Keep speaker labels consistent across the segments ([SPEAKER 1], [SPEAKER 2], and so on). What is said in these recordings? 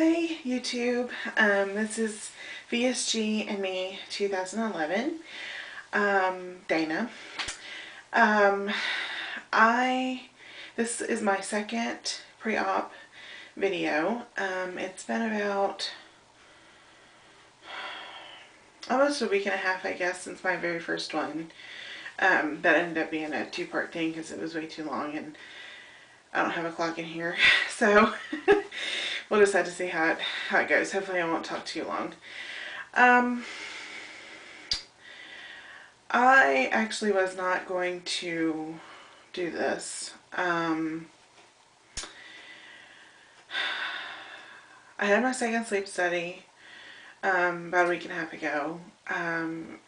[SPEAKER 1] Hi YouTube, this is VSG and me 2011, Dana. Um, this is my second pre-op video. It's been about almost a week and a half, I guess, since my very first one. That ended up being a two-part thing because it was way too long and I don't have a clock in here, so we'll just have to see how it goes. Hopefully I won't talk too long. I actually was not going to do this. I had my second sleep study about a week and a half ago.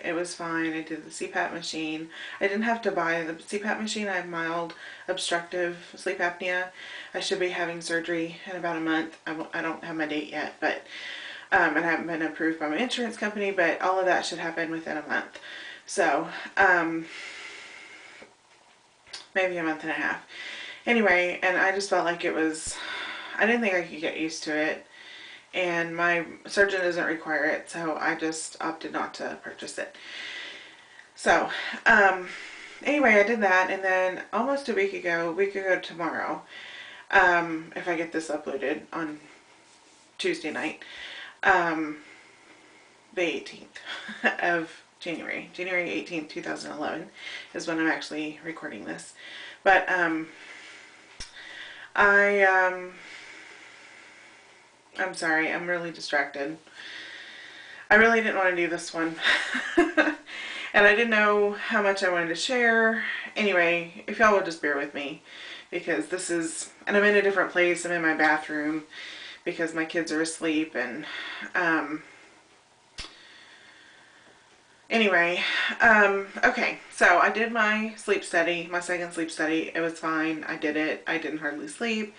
[SPEAKER 1] It was fine. I did the CPAP machine. I didn't have to buy the CPAP machine. I have mild obstructive sleep apnea. I should be having surgery in about a month. I don't have my date yet, but and I haven't been approved by my insurance company, but all of that should happen within a month. So, maybe a month and a half. Anyway, and I just felt like I didn't think I could get used to it. And my surgeon doesn't require it, so I just opted not to purchase it. So, anyway, I did that, and then almost a week ago tomorrow, if I get this uploaded on Tuesday night, the 18th of January 18th, 2011 is when I'm actually recording this. But, I'm sorry, I'm really distracted. I really didn't want to do this one. And I didn't know how much I wanted to share. Anyway, if y'all would just bear with me, because and I'm in a different place. I'm in my bathroom because my kids are asleep, and anyway, okay, so I did my sleep study, my second sleep study. It was fine. I did it. I didn't hardly sleep.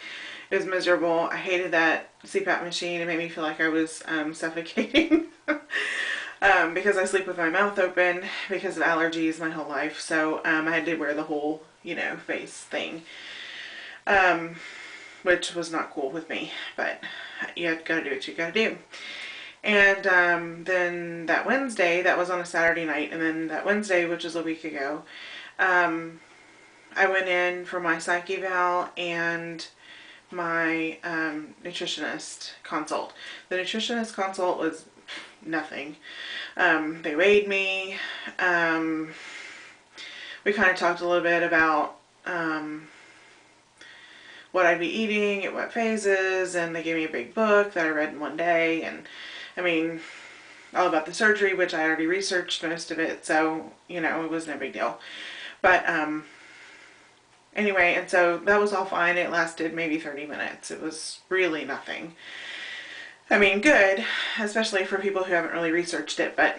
[SPEAKER 1] It was miserable. I hated that CPAP machine. It made me feel like I was suffocating because I sleep with my mouth open because of allergies my whole life. So I had to wear the whole, face thing, which was not cool with me. But you gotta do what you gotta do. And then that Wednesday, that was on a Saturday night, and then that Wednesday, which was a week ago, I went in for my psych eval and my nutritionist consult. The nutritionist consult was nothing. They weighed me. We kind of talked a little bit about what I'd be eating at what phases, and they gave me a big book that I read in one day, and I mean, all about the surgery, which I already researched most of it, so, it was no big deal. But, anyway, and so that was all fine. It lasted maybe 30 minutes. It was really nothing. I mean, good, especially for people who haven't really researched it, but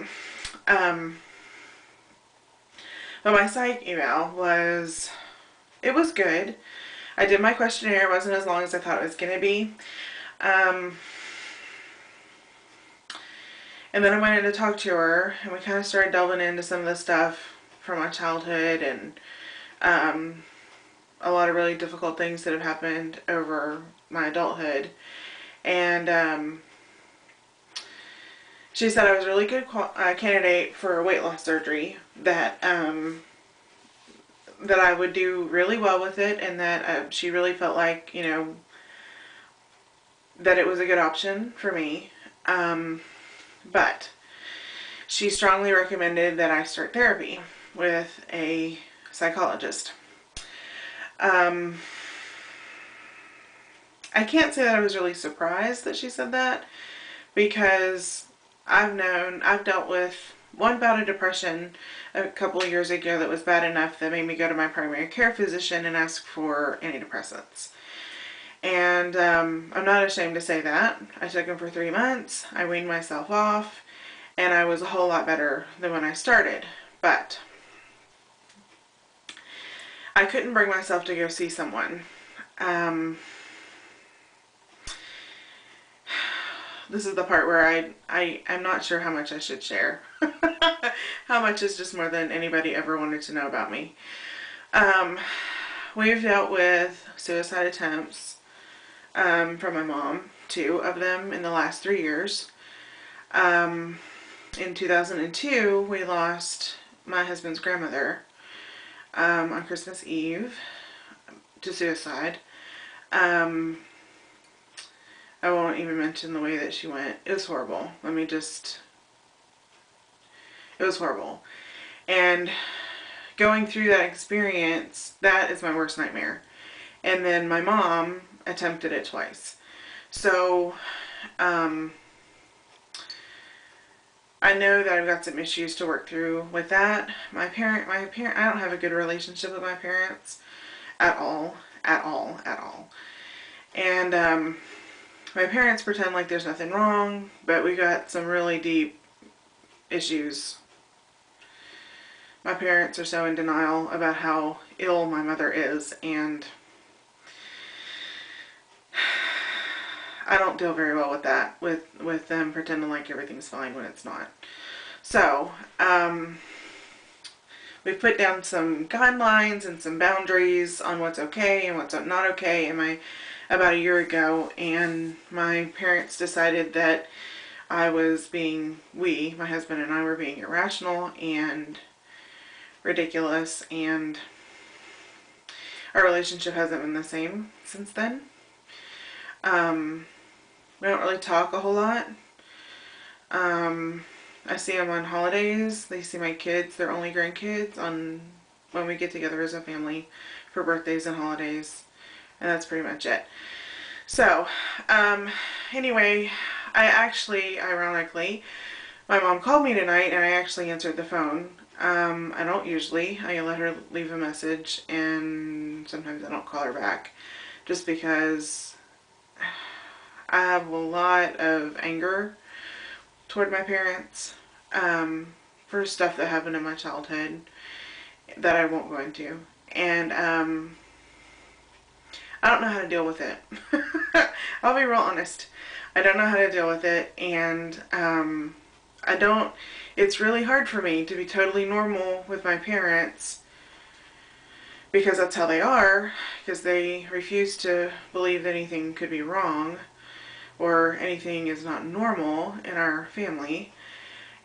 [SPEAKER 1] my psych eval was good. I did my questionnaire. It wasn't as long as I thought it was going to be. And then I went in to talk to her, and we kind of started delving into some of the stuff from my childhood, and a lot of really difficult things that have happened over my adulthood. And she said I was a really good candidate for weight loss surgery, that that I would do really well with it, and that she really felt like, that it was a good option for me. But she strongly recommended that I start therapy with a psychologist. I can't say that I was really surprised that she said that, because I've dealt with one bout of depression a couple of years ago that was bad enough that made me go to my primary care physician and ask for antidepressants. And I'm not ashamed to say that. I took them for 3 months. I weaned myself off, and I was a whole lot better than when I started. But I couldn't bring myself to go see someone. This is the part where I'm not sure how much I should share. How much is just more than anybody ever wanted to know about me. We've dealt with suicide attempts from my mom. two of them in the last 3 years. In 2002, we lost my husband's grandmother on Christmas Eve to suicide. I won't even mention the way that she went. It was horrible. It was horrible. And going through that experience, that is my worst nightmare. And then my mom attempted it twice. So, I know that I've got some issues to work through with that. My parent, I don't have a good relationship with my parents at all. And, my parents pretend like there's nothing wrong, but we got some really deep issues. My parents are so in denial about how ill my mother is, and I don't deal very well with that, with them pretending like everything's fine when it's not. So, we've put down some guidelines and some boundaries on what's okay and what's not okay about a year ago, and my parents decided that my husband and I were being irrational and ridiculous, and our relationship hasn't been the same since then. We don't really talk a whole lot. I see them on holidays. They see my kids, their only grandkids, when we get together as a family for birthdays and holidays. And that's pretty much it. So, anyway, ironically, my mom called me tonight and I actually answered the phone. I don't usually. I let her leave a message, and sometimes I don't call her back just because I have a lot of anger toward my parents for stuff that happened in my childhood that I won't go into. And I don't know how to deal with it. I'll be real honest. I don't know how to deal with it, and it's really hard for me to be totally normal with my parents because that's how they are, because they refuse to believe that anything could be wrong or anything is not normal in our family,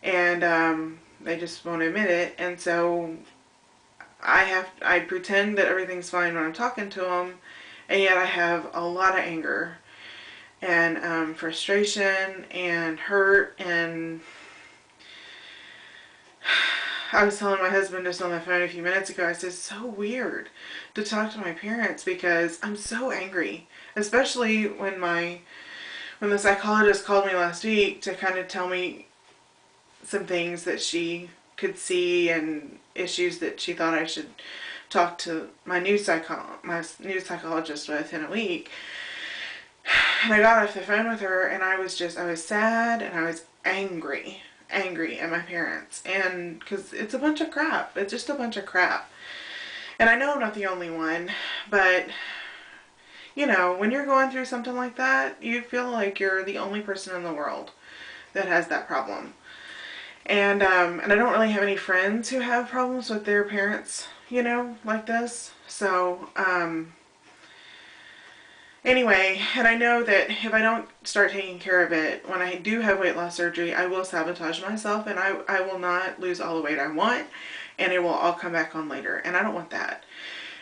[SPEAKER 1] and they just won't admit it. And so I pretend that everything's fine when I'm talking to them, and yet I have a lot of anger and frustration and hurt. And I was telling my husband just on the phone a few minutes ago, I said, it's so weird to talk to my parents because I'm so angry, especially when the psychologist called me last week to kind of tell me some things that she could see and issues that she thought I should talk to my new psychologist with in a week. And I got off the phone with her, and I was sad, and I was angry at my parents, and because it's a bunch of crap. It's just a bunch of crap. And I know I'm not the only one, but you know, when you're going through something like that, you feel like you're the only person in the world that has that problem. And I don't really have any friends who have problems with their parents, you know, like this. So, anyway, and I know that if I don't start taking care of it, when I do have weight loss surgery, I will sabotage myself, and I will not lose all the weight I want, and it will all come back on later. And I don't want that.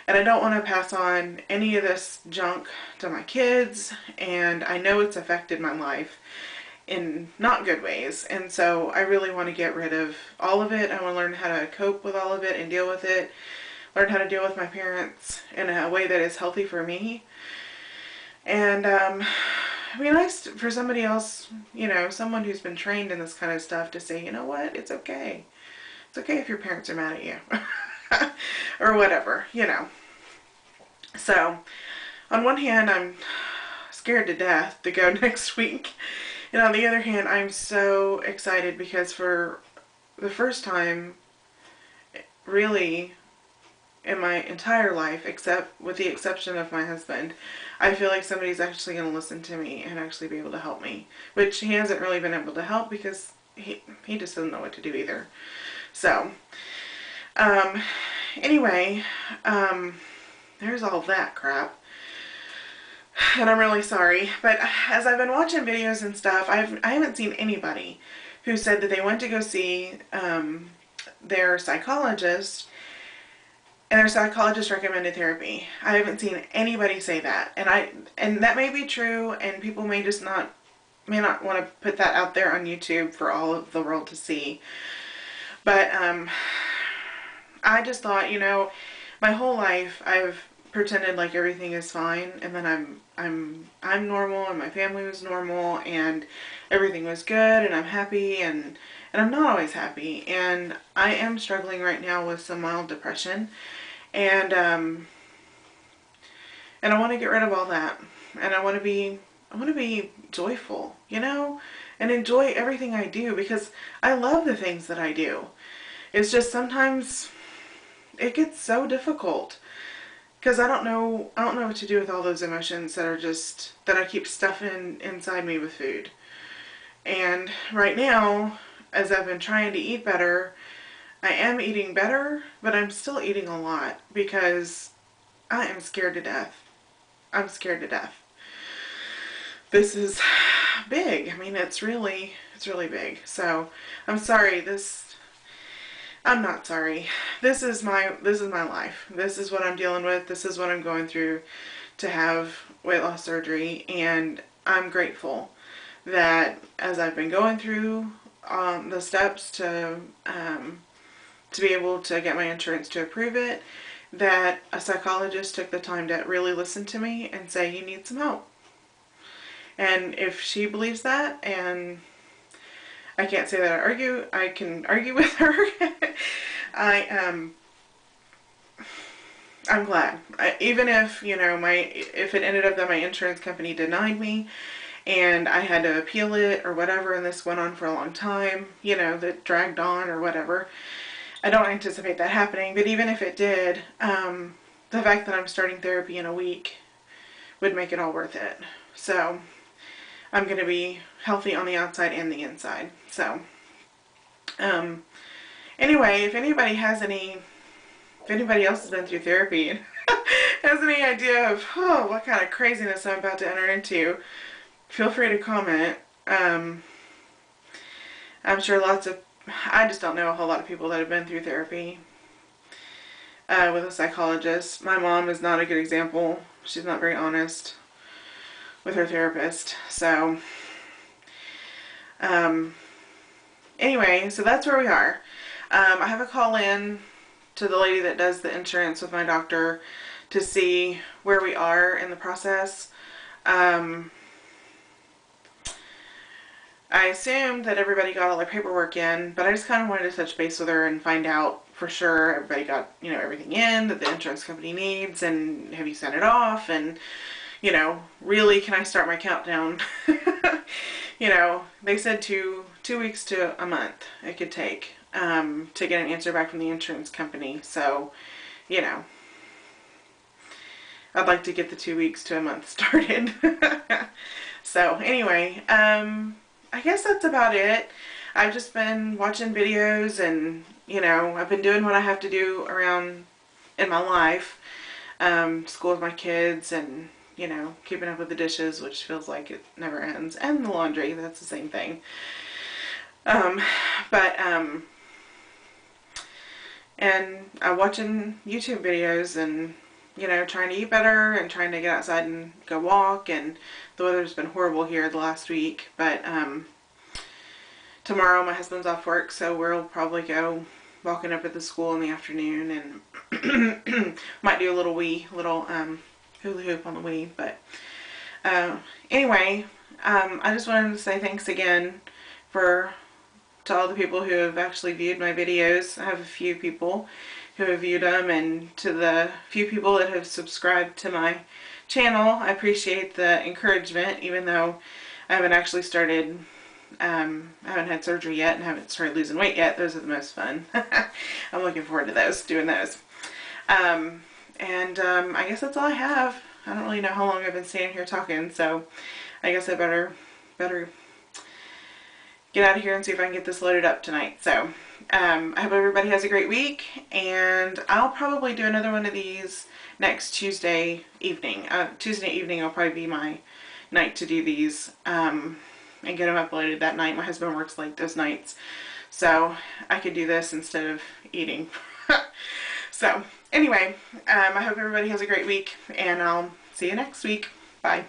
[SPEAKER 1] And I don't want to pass on any of this junk to my kids, and I know it's affected my life in not good ways. And so I really want to get rid of all of it. I want to learn how to cope with all of it and deal with it. Learn how to deal with my parents in a way that is healthy for me. And it'd be nice for somebody else, you know, someone who's been trained in this kind of stuff to say, you know what, it's okay. It's okay if your parents are mad at you. Or whatever, you know. So, on one hand, I'm scared to death to go next week. And on the other hand, I'm so excited because for the first time, really, in my entire life, except with the exception of my husband, I feel like somebody's actually going to listen to me and actually be able to help me. Which he hasn't really been able to help because he just doesn't know what to do either. So, anyway, there's all that crap. And I'm really sorry. But as I've been watching videos and stuff, I haven't seen anybody who said that they went to go see their psychologist and their psychologist recommended therapy. I haven't seen anybody say that. And that may be true, and people may not want to put that out there on YouTube for all of the world to see. But I just thought, my whole life I've pretended like everything is fine, and then I'm normal, and my family was normal, and everything was good, and I'm happy, and I'm not always happy, and I am struggling right now with some mild depression, and I want to get rid of all that, and I want to be joyful, and enjoy everything I do because I love the things that I do. It's just sometimes it gets so difficult because I don't know what to do with all those emotions that are just that I keep stuffing inside me with food. And right now, as I've been trying to eat better, I am eating better, but I'm still eating a lot because I am scared to death. I'm scared to death. This is big. I mean, it's really big. So, I'm sorry. I'm not sorry. This is my life. This is what I'm dealing with. This is what I'm going through to have weight loss surgery, and I'm grateful that as I've been going through the steps to be able to get my insurance to approve it, that a psychologist took the time to really listen to me and say, you need some help. And if she believes that, and I can't say that I can argue with her. I I'm glad. Even if, if it ended up that my insurance company denied me and I had to appeal it or whatever, and this went on for a long time, that dragged on or whatever. I don't anticipate that happening, but even if it did, the fact that I'm starting therapy in a week would make it all worth it. So I'm going to be healthy on the outside and the inside. So, anyway, if anybody else has been through therapy and has any idea of, what kind of craziness I'm about to enter into, feel free to comment. I'm sure I just don't know a whole lot of people that have been through therapy with a psychologist. My mom is not a good example. She's not very honest with her therapist. So, anyway, so that's where we are. I have a call in to the lady that does the insurance with my doctor to see where we are in the process. I assumed that everybody got all their paperwork in, but I just kind of wanted to touch base with her and find out for sure everybody got, everything in that the insurance company needs, and have you sent it off, and, really, can I start my countdown? They said two weeks to a month it could take to get an answer back from the insurance company. So, I'd like to get the 2 weeks to a month started. So, anyway, I guess that's about it. I've just been watching videos and, I've been doing what I have to do around in my life. School with my kids and, keeping up with the dishes, which feels like it never ends. And the laundry, that's the same thing. And I'm watching YouTube videos and, trying to eat better and trying to get outside and go walk. And the weather's been horrible here the last week, but tomorrow my husband's off work, so we'll probably go walking up at the school in the afternoon and might do a little hula hoop on the Wii. But anyway, I just wanted to say thanks again to all the people who have actually viewed my videos. I have a few people who have viewed them, and to the few people that have subscribed to my channel. I appreciate the encouragement, even though I haven't actually started, I haven't had surgery yet and haven't started losing weight yet. Those are the most fun. I'm looking forward to doing those. I guess that's all I have. I don't really know how long I've been standing here talking, so I guess I better get out of here and see if I can get this loaded up tonight. So I hope everybody has a great week, and I'll probably do another one of these next Tuesday evening. Tuesday evening will probably be my night to do these and get them uploaded that night. My husband works late those nights, so I could do this instead of eating. So anyway, I hope everybody has a great week, and I'll see you next week. Bye.